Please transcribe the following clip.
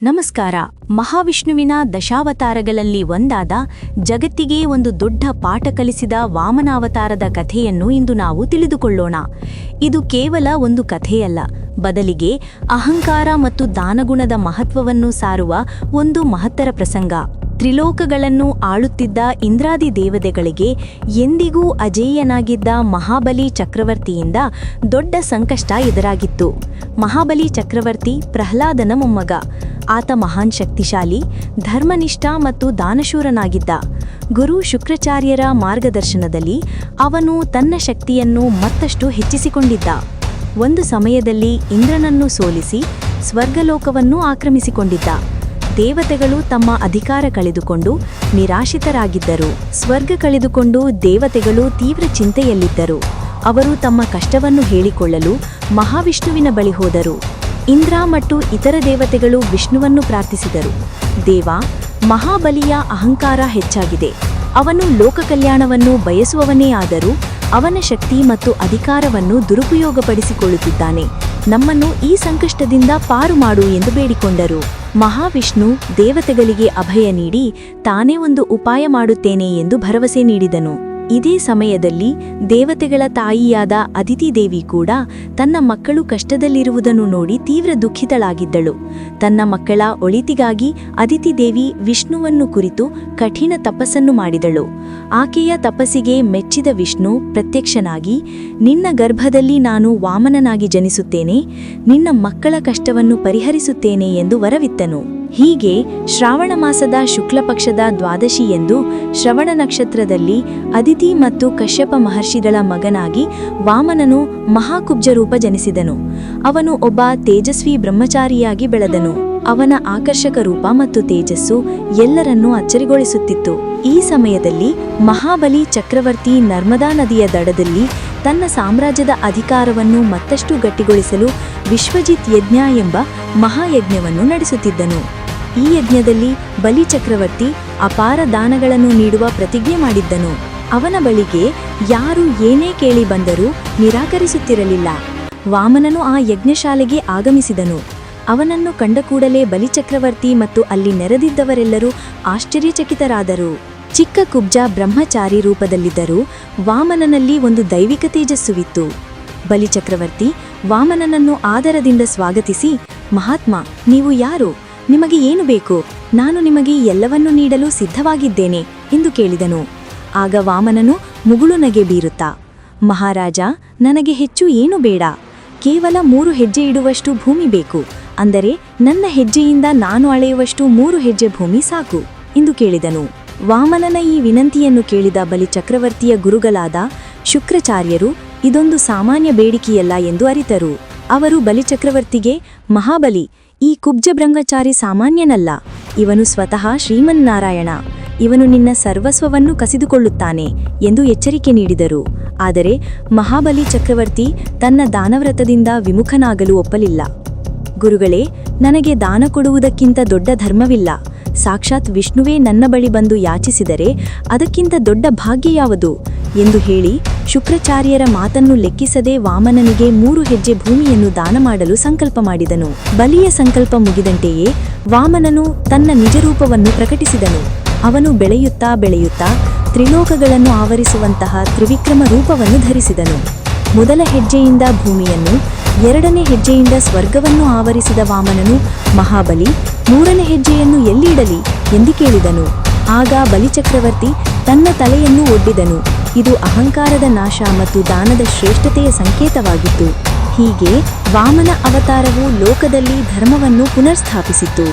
ನಮಸ್ಕಾರ. ಮಹಾವಿಷ್ಣುವಿನ ದಶಾವತಾರಗಳಲ್ಲಿ ಒಂದಾದ ಜಗತ್ತಿಗೆ ಒಂದು ದೊಡ್ಡ ಪಾಠ ಕಲಿಸಿದ ವಾಮನಾವತಾರದ ಕಥೆಯನ್ನು ಇಂದು ನಾವು ತಿಳಿದುಕೊಳ್ಳೋಣ. ಇದು ಕೇವಲ ಒಂದು ಕಥೆಯಲ್ಲ, ಬದಲಿಗೆ ಅಹಂಕಾರ ಮತ್ತು ದಾನಗುಣದ ಮಹತ್ವವನ್ನು ಸಾರುವ ಒಂದು ಮಹತ್ತರ ಪ್ರಸಂಗ. ತ್ರಿಲೋಕಗಳನ್ನು ಆಳುತ್ತಿದ್ದ ಇಂದ್ರಾದಿ ದೇವತೆಗಳಿಗೆ ಎಂದಿಗೂ ಅಜೇಯನಾಗಿದ್ದ ಮಹಾಬಲಿ ಚಕ್ರವರ್ತಿಯಿಂದ ದೊಡ್ಡ ಸಂಕಷ್ಟ ಎದುರಾಗಿತ್ತು. ಮಹಾಬಲಿ ಚಕ್ರವರ್ತಿ ಪ್ರಹ್ಲಾದನ ಮೊಮ್ಮಗ. ಆತ ಮಹಾನ್ ಶಕ್ತಿಶಾಲಿ, ಧರ್ಮನಿಷ್ಠ ಮತ್ತು ದಾನಶೂರನಾಗಿದ್ದ. ಗುರು ಶುಕ್ರಾಚಾರ್ಯರ ಮಾರ್ಗದರ್ಶನದಲ್ಲಿ ಅವನು ತನ್ನ ಶಕ್ತಿಯನ್ನು ಮತ್ತಷ್ಟು ಹೆಚ್ಚಿಸಿಕೊಂಡಿದ್ದ. ಒಂದು ಸಮಯದಲ್ಲಿ ಇಂದ್ರನನ್ನು ಸೋಲಿಸಿ ಸ್ವರ್ಗಲೋಕವನ್ನು ಆಕ್ರಮಿಸಿಕೊಂಡಿದ್ದ. ದೇವತೆಗಳು ತಮ್ಮ ಅಧಿಕಾರ ಕಳೆದುಕೊಂಡು ನಿರಾಶಿತರಾಗಿದ್ದರು. ಸ್ವರ್ಗ ಕಳೆದುಕೊಂಡು ದೇವತೆಗಳು ತೀವ್ರ ಚಿಂತೆಯಲ್ಲಿದ್ದರು. ಅವರು ತಮ್ಮ ಕಷ್ಟವನ್ನು ಹೇಳಿಕೊಳ್ಳಲು ಮಹಾವಿಷ್ಣುವಿನ ಬಳಿ ಹೋದರು. ಇಂದ್ರ ಮತ್ತು ಇತರ ದೇವತೆಗಳು ವಿಷ್ಣುವನ್ನು ಪ್ರಾರ್ಥಿಸಿದರು. ದೇವ, ಮಹಾಬಲಿಯ ಅಹಂಕಾರ ಹೆಚ್ಚಾಗಿದೆ. ಅವನು ಲೋಕ ಕಲ್ಯಾಣವನ್ನು ಬಯಸುವವನೇ ಆದರೂ ಅವನ ಶಕ್ತಿ ಮತ್ತು ಅಧಿಕಾರವನ್ನು ದುರುಪಯೋಗಪಡಿಸಿಕೊಳ್ಳುತ್ತಿದ್ದಾನೆ. ನಮ್ಮನ್ನು ಈ ಸಂಕಷ್ಟದಿಂದ ಪಾರು ಮಾಡು ಎಂದು ಬೇಡಿಕೊಂಡರು. ಮಹಾವಿಷ್ಣು ದೇವತೆಗಳಿಗೆ ಅಭಯ ನೀಡಿ ತಾನೇ ಒಂದು ಉಪಾಯ ಮಾಡುತ್ತೇನೆ ಎಂದು ಭರವಸೆ ನೀಡಿದನು. ಇದೇ ಸಮಯದಲ್ಲಿ ದೇವತೆಗಳ ತಾಯಿಯಾದ ಅದಿತಿ ದೇವಿ ಕೂಡ ತನ್ನ ಮಕ್ಕಳು ಕಷ್ಟದಲ್ಲಿರುವುದನ್ನು ನೋಡಿ ತೀವ್ರ ದುಃಖಿತಳಾಗಿದ್ದಳು. ತನ್ನ ಮಕ್ಕಳ ಒಳಿತಿಗಾಗಿ ಅದಿತಿ ದೇವಿ ವಿಷ್ಣುವನ್ನು ಕುರಿತು ಕಠಿಣ ತಪಸ್ಸನ್ನು ಮಾಡಿದಳು. ಆಕೆಯ ತಪಸ್ಸಿಗೆ ಮೆಚ್ಚಿದ ವಿಷ್ಣು ಪ್ರತ್ಯಕ್ಷನಾಗಿ, ನಿನ್ನ ಗರ್ಭದಲ್ಲಿ ನಾನು ವಾಮನನಾಗಿ ಜನಿಸುತ್ತೇನೆ, ನಿನ್ನ ಮಕ್ಕಳ ಕಷ್ಟವನ್ನು ಪರಿಹರಿಸುತ್ತೇನೆ ಎಂದು ವರವಿತ್ತನು. ಹೀಗೆ ಶ್ರಾವಣ ಮಾಸದ ಶುಕ್ಲಪಕ್ಷದ ದ್ವಾದಶಿ ಎಂದು ಶ್ರವಣ ನಕ್ಷತ್ರದಲ್ಲಿ ಅದಿತಿ ಮತ್ತು ಕಶ್ಯಪ ಮಹರ್ಷಿಗಳ ಮಗನಾಗಿ ವಾಮನನು ಮಹಾಕುಬ್ಜ ರೂಪ ಜನಿಸಿದನು. ಅವನು ಒಬ್ಬ ತೇಜಸ್ವಿ ಬ್ರಹ್ಮಚಾರಿಯಾಗಿ ಬೆಳೆದನು. ಅವನ ಆಕರ್ಷಕ ರೂಪ ಮತ್ತು ತೇಜಸ್ಸು ಎಲ್ಲರನ್ನೂ ಅಚ್ಚರಿಗೊಳಿಸುತ್ತಿತ್ತು. ಈ ಸಮಯದಲ್ಲಿ ಮಹಾಬಲಿ ಚಕ್ರವರ್ತಿ ನರ್ಮದಾ ನದಿಯ ದಡದಲ್ಲಿ ತನ್ನ ಸಾಮ್ರಾಜ್ಯದ ಅಧಿಕಾರವನ್ನು ಮತ್ತಷ್ಟು ಗಟ್ಟಿಗೊಳಿಸಲು ವಿಶ್ವಜಿತ್ ಯಜ್ಞ ಎಂಬ ಮಹಾಯಜ್ಞವನ್ನು ನಡೆಸುತ್ತಿದ್ದನು. ಈ ಯಜ್ಞದಲ್ಲಿ ಬಲಿ ಚಕ್ರವರ್ತಿ ಅಪಾರ ದಾನಗಳನ್ನು ನೀಡುವ ಪ್ರತಿಜ್ಞೆ ಮಾಡಿದ್ದನು. ಅವನ ಬಳಿಗೆ ಯಾರು ಏನೇ ಕೇಳಿ ಬಂದರೂ ನಿರಾಕರಿಸುತ್ತಿರಲಿಲ್ಲ. ವಾಮನನು ಆ ಯಜ್ಞಶಾಲೆಗೆ ಆಗಮಿಸಿದನು. ಅವನನ್ನು ಕಂಡ ಕೂಡಲೇ ಬಲಿಚಕ್ರವರ್ತಿ ಮತ್ತು ಅಲ್ಲಿ ನೆರೆದಿದ್ದವರೆಲ್ಲರೂ ಆಶ್ಚರ್ಯಚಕಿತರಾದರು. ಚಿಕ್ಕ ಕುಬ್ಜ ಬ್ರಹ್ಮಚಾರಿ ರೂಪದಲ್ಲಿದ್ದರೂ ವಾಮನನಲ್ಲಿ ಒಂದು ದೈವಿಕ ತೇಜಸ್ಸುವಿತ್ತು. ಬಲಿಚಕ್ರವರ್ತಿ ವಾಮನನನ್ನು ಆದರದಿಂದ ಸ್ವಾಗತಿಸಿ, ಮಹಾತ್ಮ, ನೀವು ಯಾರು? ನಿಮಗೆ ಏನು ಬೇಕು? ನಾನು ನಿಮಗೆ ಎಲ್ಲವನ್ನೂ ನೀಡಲು ಸಿದ್ಧವಾಗಿದ್ದೇನೆ ಎಂದು ಕೇಳಿದನು. ಆಗ ವಾಮನನು ಮುಗುಳು ನಗೆ ಬೀರುತ್ತಾ, ಮಹಾರಾಜ, ನನಗೆ ಹೆಚ್ಚು ಏನು ಬೇಡ. ಕೇವಲ 3 ಹೆಜ್ಜೆ ಇಡುವಷ್ಟು ಭೂಮಿ ಬೇಕು. ಅಂದರೆ ನನ್ನ ಹೆಜ್ಜೆಯಿಂದ ನಾನು ಅಳೆಯುವಷ್ಟು 3 ಹೆಜ್ಜೆ ಭೂಮಿ ಸಾಕು ಎಂದು ಕೇಳಿದನು. ವಾಮನನ ಈ ವಿನಂತಿಯನ್ನು ಕೇಳಿದ ಬಲಿ ಚಕ್ರವರ್ತಿಯ ಗುರುಗಳಾದ ಶುಕ್ರಾಚಾರ್ಯರು ಇದೊಂದು ಸಾಮಾನ್ಯ ಬೇಡಿಕೆಯಲ್ಲ ಎಂದು ಅರಿತರು. ಅವರು ಬಲಿಚಕ್ರವರ್ತಿಗೆ, ಮಹಾಬಲಿ, ಈ ಕುಬ್ಜ ಬ್ರಹ್ಮಚಾರಿ ಸಾಮಾನ್ಯನಲ್ಲ. ಇವನು ಸ್ವತಃ ಶ್ರೀಮನ್ನಾರಾಯಣ. ಇವನು ನಿನ್ನ ಸರ್ವಸ್ವವನ್ನು ಕಸಿದುಕೊಳ್ಳುತ್ತಾನೆ ಎಂದು ಎಚ್ಚರಿಕೆ ನೀಡಿದರು. ಆದರೆ ಮಹಾಬಲಿ ಚಕ್ರವರ್ತಿ ತನ್ನ ದಾನವ್ರತದಿಂದ ವಿಮುಖನಾಗಲು ಒಪ್ಪಲಿಲ್ಲ. ಗುರುಗಳೇ, ನನಗೆ ದಾನ ಕೊಡುವುದಕ್ಕಿಂತ ದೊಡ್ಡ ಧರ್ಮವಿಲ್ಲ. ಸಾಕ್ಷಾತ್ ವಿಷ್ಣುವೇ ನನ್ನ ಬಳಿ ಬಂದು ಯಾಚಿಸಿದರೆ ಅದಕ್ಕಿಂತ ದೊಡ್ಡ ಭಾಗ್ಯ ಯಾವುದು ಎಂದು ಹೇಳಿ ಶುಕ್ರಾಚಾರ್ಯರ ಮಾತನ್ನು ಲೆಕ್ಕಿಸದೆ ವಾಮನನಿಗೆ 3 ಹೆಜ್ಜೆ ಭೂಮಿಯನ್ನು ದಾನ ಮಾಡಲು ಸಂಕಲ್ಪ ಮಾಡಿದನು. ಬಲಿಯ ಸಂಕಲ್ಪ ಮುಗಿದಂತೆಯೇ ವಾಮನನು ತನ್ನ ನಿಜರೂಪವನ್ನು ಪ್ರಕಟಿಸಿದನು. ಅವನು ಬೆಳೆಯುತ್ತಾ ಬೆಳೆಯುತ್ತಾ ತ್ರಿಲೋಕಗಳನ್ನು ಆವರಿಸುವಂತಹ ತ್ರಿವಿಕ್ರಮ ರೂಪವನ್ನು ಧರಿಸಿದನು. ಮೊದಲ ಹೆಜ್ಜೆಯಿಂದ ಭೂಮಿಯನ್ನು, 2ನೇ ಹೆಜ್ಜೆಯಿಂದ ಸ್ವರ್ಗವನ್ನು ಆವರಿಸಿದ ವಾಮನನು ಮಹಾಬಲಿ, 3ನೇ ಹೆಜ್ಜೆಯನ್ನು ಎಲ್ಲಿಡಲಿ ಎಂದು ಕೇಳಿದನು. ಆಗ ಬಲಿಚಕ್ರವರ್ತಿ ತನ್ನ ತಲೆಯನ್ನು ಒಡ್ಡಿದನು. ಇದು ಅಹಂಕಾರದ ನಾಶ ಮತ್ತು ದಾನದ ಶ್ರೇಷ್ಠತೆಯ ಸಂಕೇತವಾಗಿತ್ತು. ಹೀಗೆ ವಾಮನ ಅವತಾರವು ಲೋಕದಲ್ಲಿ ಧರ್ಮವನ್ನು ಪುನರ್ಸ್ಥಾಪಿಸಿತು.